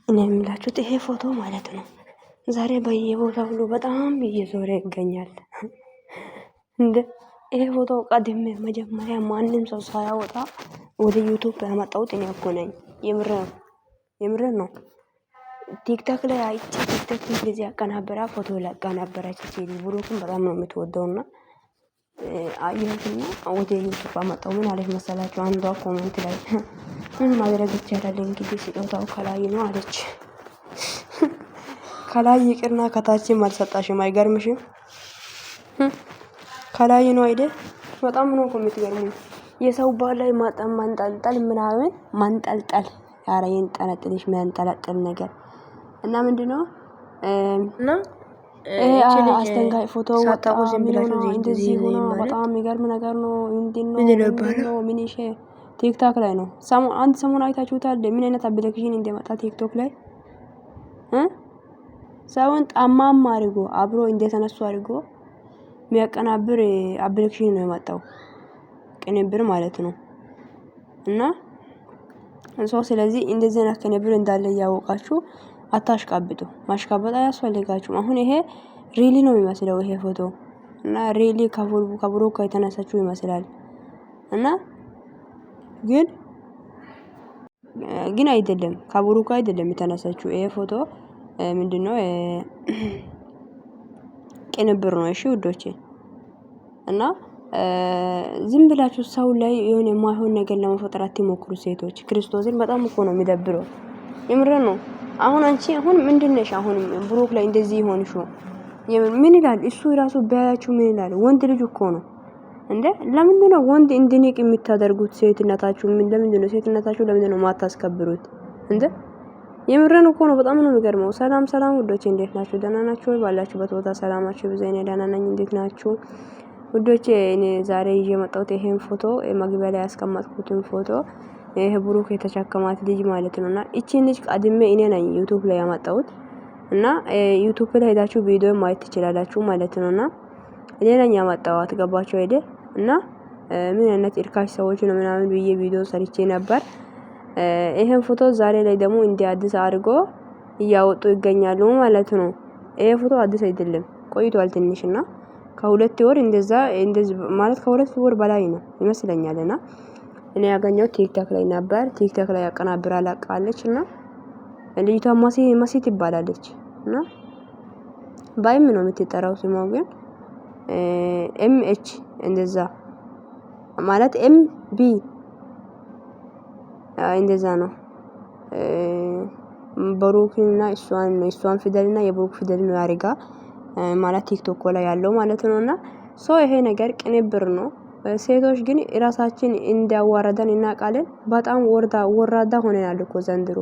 እኔ የምላችሁት ይሄ ፎቶ ማለት ነው ዛሬ በየቦታው ሁሉ በጣም እየዞረ ይገኛል። እንደ ይሄ ፎቶ ቀድሜ መጀመሪያ ማንም ሰው ሳያወጣ ወደ ዩቲዩብ ያመጣሁት እኔ እኮ ነኝ። የምሬን ነው። ቲክቶክ ላይ አይቼ ቲክቶክ እንደዚህ አቀናበራ ፎቶ ለቃ ነበረች እቺ ብሩክን በጣም ነው የምትወደውና አየሁትና ወደ ዩቲዩብ አመጣው። ምን አለች መሰላችሁ? አንዷ ኮሜንት ላይ ምን ማድረግ ይቻላል እንግዲህ ስጦታው ከላይ ነው አለች። ከላይ ይቅርና ከታችም አልሰጣሽም። አይገርምሽም? ከላይ ነው አይደል? በጣም ነው እኮ የምትገርሙኝ። የሰው ባል ላይ ማንጠልጠል ምናምን ማንጠልጠል ኧረ ይንጠለጥልሽ የሚያንጠለጥል ነገር እና ምንድነው እና አስተንጋይ ፎቶ ወጣው የሚለው እንደዚህ ሆኖ በጣም የሚገርም ነገር ነው። ምንድነው ምን ይሄ ቲክቶክ ላይ ነው። አንድ ሰሞን አይታችሁታል ምን አይነት አፕሊኬሽን እንደመጣ ቲክቶክ ላይ ሰውን ጣማማ አድርጎ አብሮ እንደተነሱ አድርጎ የሚያቀናብር አፕሊኬሽን ነው የመጣው። ቅንብር ማለት ነው። እና ስለዚህ እንደዚህ አይነት ቅንብር እንዳለ እያወቃችሁ አታሽቃብጡ። ማሽቃበጥ አያስፈልጋችሁም። አሁን ይሄ ሪሊ ነው የሚመስለው ይሄ ፎቶ እና ሪሊ ከብሩክ ጋር የተነሳችው ይመስላል። እና ግን አይደለም ከብሩክ ጋር አይደለም የተነሳችው ይሄ ፎቶ ምንድነው ቅንብር ነው። እሺ ውዶቼ እና ዝም ብላችሁ ሰው ላይ የሆነ የማይሆን ነገር ለመፈጠር አትሞክሩ ሴቶች። ክርስቶስን በጣም እኮ ነው የሚደብረው። የምሬን ነው። አሁን ምንድነሽ? አሁን ብሩክ ላይ እንደዚህ ይሆንሽው ምን ይላል እሱ ራሱ ቢያያችሁ ምን ይላል? ወንድ ልጅ እኮ ነው እንዴ! ለምንድነው ወንድ እንድንቅ የምታደርጉት? ሴትነታችሁ ለምንድነው ሴትነታችሁ ለምንድነው ማታስከብሩት እንዴ? የምሬን እኮ ነው። በጣም ነው የሚገርመው። ሰላም ውዶቼ እንዴት ናችሁ? ደህና ናችሁ ወይ? ባላችሁበት ቦታ ሰላማችሁ ብዙ። እኔ ደህና ነኝ። እንዴት ናችሁ ውዶቼ? እኔ ዛሬ ይዤ መጣሁት ይሄን ፎቶ መግቢያ ላይ ያስቀመጥኩትን ፎቶ ይሄ ብሩክ የተሸከማት ልጅ ማለት ነውና እቺን ልጅ ቀድሜ እኔ ነኝ ዩቲዩብ ላይ ያመጣሁት እና ዩቲዩብ ላይ ሄዳችሁ ቪዲዮ ማየት ትችላላችሁ ማለት ነውና እኔ ነኝ ያመጣሁት። ገባችሁ አይደል? እና ምን አይነት እርካሽ ሰዎች ነው ምናምን ብዬ ቪዲዮ ሰርቼ ነበር። ይሄን ፎቶ ዛሬ ላይ ደግሞ እንደ አዲስ አድርጎ እያወጡ ይገኛሉ ማለት ነው። ይሄ ፎቶ አዲስ አይደለም ቆይቷል ትንሽና ከሁለት ወር እንደዚህ ማለት ከሁለት ወር በላይ ነው ይመስለኛልና እኔ ያገኘሁት ቲክቶክ ላይ ነበር። ቲክቶክ ላይ አቀናብራ ላቃለችና ልጅቷ መሲ ትባላለች እና ባይም ነው የምትጠራው ስሟ ግን ኤምኤች እንደዛ ማለት ኤምቢ እንደዛ ነው። ብሩክና እሷን ፊደልና የብሩክ ፊደል ነው ያርጋ ማለት ቲክቶክ ላይ ያለው ማለት ነውና ይሄ ነገር ቅንብር ነው። ሴቶች ግን ራሳችን እንዲያዋረደን እናውቃለን። በጣም ወራዳ ሆነናል እኮ ዘንድሮ።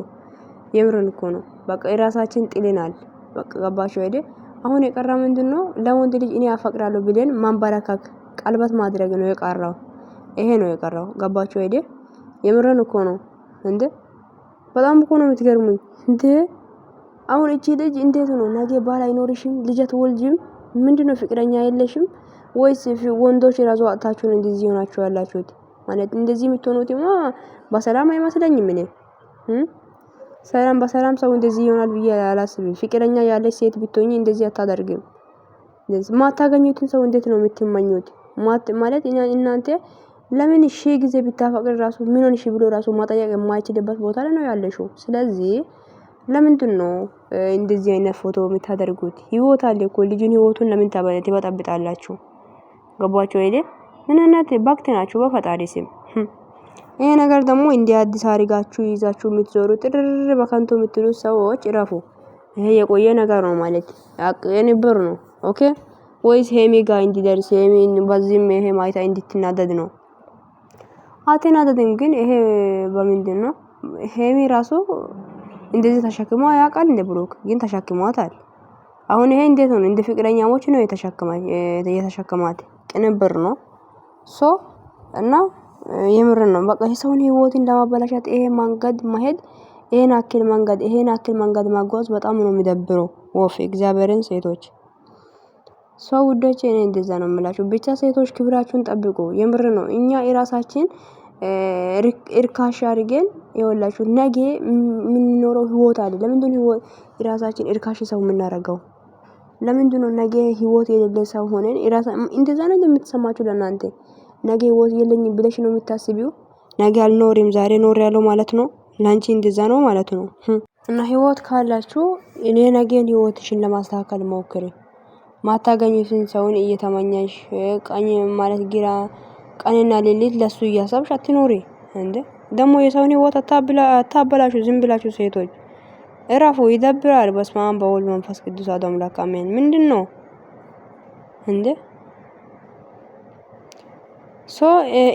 የምርን እኮ ነው። በቃ ራሳችን ጥልናል። በቃ ገባችሁ አይደል? አሁን የቀረ ምንድነው? ለወንድ ልጅ እኔ አፈቅራለሁ ብለን ማንበረካክ ቀልበት ማድረግ ነው የቀረው። ይሄ ነው የቀረው። ገባችሁ አይደል? የምርን እኮ ነው እንዴ! በጣም እኮ ነው የምትገርሙኝ እንዴ! አሁን እቺ ልጅ እንዴት ነው ነገ ባል አይኖርሽም? ልጅ አትወልጂም? ምንድነው ፍቅረኛ የለሽም ወይስ ወንዶች ራሱ አጣታችሁ ነው እንደዚህ ሆናችሁ ያላችሁት? ማለት እንደዚህ የምትሆኑትማ በሰላም አይመስለኝም እኔ በሰላም ሰው እንደዚህ ይሆናል ብዬ አላስብም። ፍቅረኛ ያለች ሴት ብትሆኚ እንደዚህ አታደርግም። እንደዚህ ማታገኙትን ሰው እንዴት ነው የምትመኙት? ማለት እናንተ ለምን ጊዜ ብታፈቅር ራሱ ምን ሆነሽ ብሎ ራሱ ማጠየቅ የማይችልበት ቦታ ላይ ነው ያለሽው። ስለዚህ ለምንድነው እንደዚህ አይነት ፎቶ የምታደርጉት? ህይወት አለ እኮ ልጅን ህይወቱን ለምን ትበጠብጣላችሁ? ገባችሁ አይደል? ምን አይነት ባክቴ ናችሁ በፈጣሪ ስም። ይሄ ነገር ደግሞ እንደ አዲስ አሪጋችሁ ይዛችሁ የምትዞሩ ጥርር በከንቱ የምትሉ ሰዎች እረፉ። ይሄ የቆየ ነገር ነው ማለት ቅንብር ነው። ኦኬ ወይስ ሄሚ ጋር እንዲደርስ ሄሚን በዚህም ይሄ ማይታ እንድትናደድ ነው? አትናደድም። ግን ይሄ በምንድነው ሄሚ ራሱ እንደዚህ ተሸክሟ ያውቃል እንደ ብሩክ ግን ተሸክሟታል። አሁን ይሄ እንዴት ነው? እንደ ፍቅረኛሞች ነው የተሸከማት። ቅንብር ነው እና የምር ነው። በቃ የሰውን ህይወትን ለማበላሻት ይሄ መንገድ መሄድ ይሄን አክል መንገድ ማጓዝ በጣም ነው የሚደብረው። ወፍ እግዚአብሔርን ሴቶች ውዶቼ እኔ እንደዛ ነው የምላችሁ። ብቻ ሴቶች ክብራችሁን ጠብቁ። የምር ነው። እኛ የራሳችን እርካሽ አድርገን ይኸውላችሁ ነገ የምንኖረው ህይወት አለ። ለምንድን ነው የራሳችን እርካሽ ሰው የምናደርገው? ለምንድን ነው ነገ ህይወት የሌለ ሰው ሆነን እንደዛ ነው የምትሰማችሁ ለእናንተ? ነገ ህይወት የለኝም ብለሽ ነው የምታስቢው? ነገ አልኖርም ዛሬ ኖር ያለው ማለት ነው። ላንቺ እንደዛ ነው ማለት ነው። እና ህይወት ካላችሁ እኔ ነገን ህይወትሽን ለማስተካከል ሞክሪ። ማታገኙትን ሰውን እየተመኘሽ ቀኝ ማለት ግራ ቀንና ሌሊት ለሱ እያሰብሽ አትኖሪ እንዴ። ደግሞ የሰውን ህይወት አታበላሹ። ዝም ብላችሁ ሴቶች እረፉ። ይደብራል። በስመ አብ በወልድ መንፈስ ቅዱስ አሐዱ አምላክ አሜን። ምንድነው እንዴ?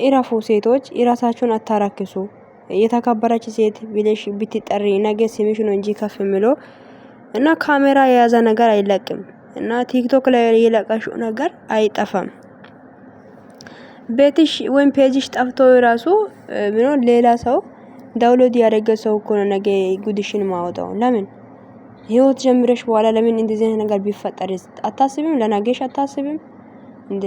እረፉ ሴቶች፣ የራሳችሁን አታራክሱ። የተከበረች ሴት ብለሽ ብትጠሪ ነገ ስምሽ ነው እንጂ ከፍ የሚለው እና ካሜራ የያዘ ነገር አይለቅም እና ቲክቶክ ላይ የለቀሽው ነገር አይጠፋም። ቤትሽ ወይም ፔጅሽ ጠፍቶ ራሱ ሌላ ሰው ዳውንሎድ ያደረገ ሰው እኮ ነው ነገ ጉድሽን ማውጣው። ለምን ህይወት ጀምረሽ በኋላ ለምን እንደዚህ አይነት ነገር ቢፈጠር አታስቢም? ለነገሽ አታስቢም እንዴ?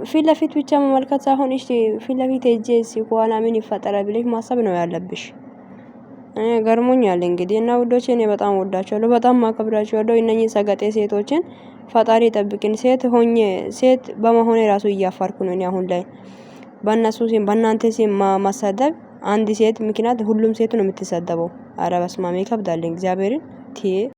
ፊት ለፊት ብቻ መመልከት ሳይሆን እሺ ፊት ለፊት ሄጄ በኋላ ምን ይፈጠራል ብለሽ ማሰብ ነው ያለብሽ። ገርሞኛል እንግዲህ እና ውዶቼ እኔ በጣም ወዳቸዋለሁ፣ በጣም ማከብራቸዋለሁ። እነኚህ ሰገጤ ሴቶችን ፈጣሪ ጠብቅን። ሴት በመሆኔ ራሱ እያፋርኩ ነው እኔ አሁን ላይ በእነሱ ሲም በእናንተ ሲም ማሳደብ። አንድ ሴት ምክንያት ሁሉም ሴት ነው የምትሰደበው። አረ በስመ አብ ይከብዳል እግዚአብሔርን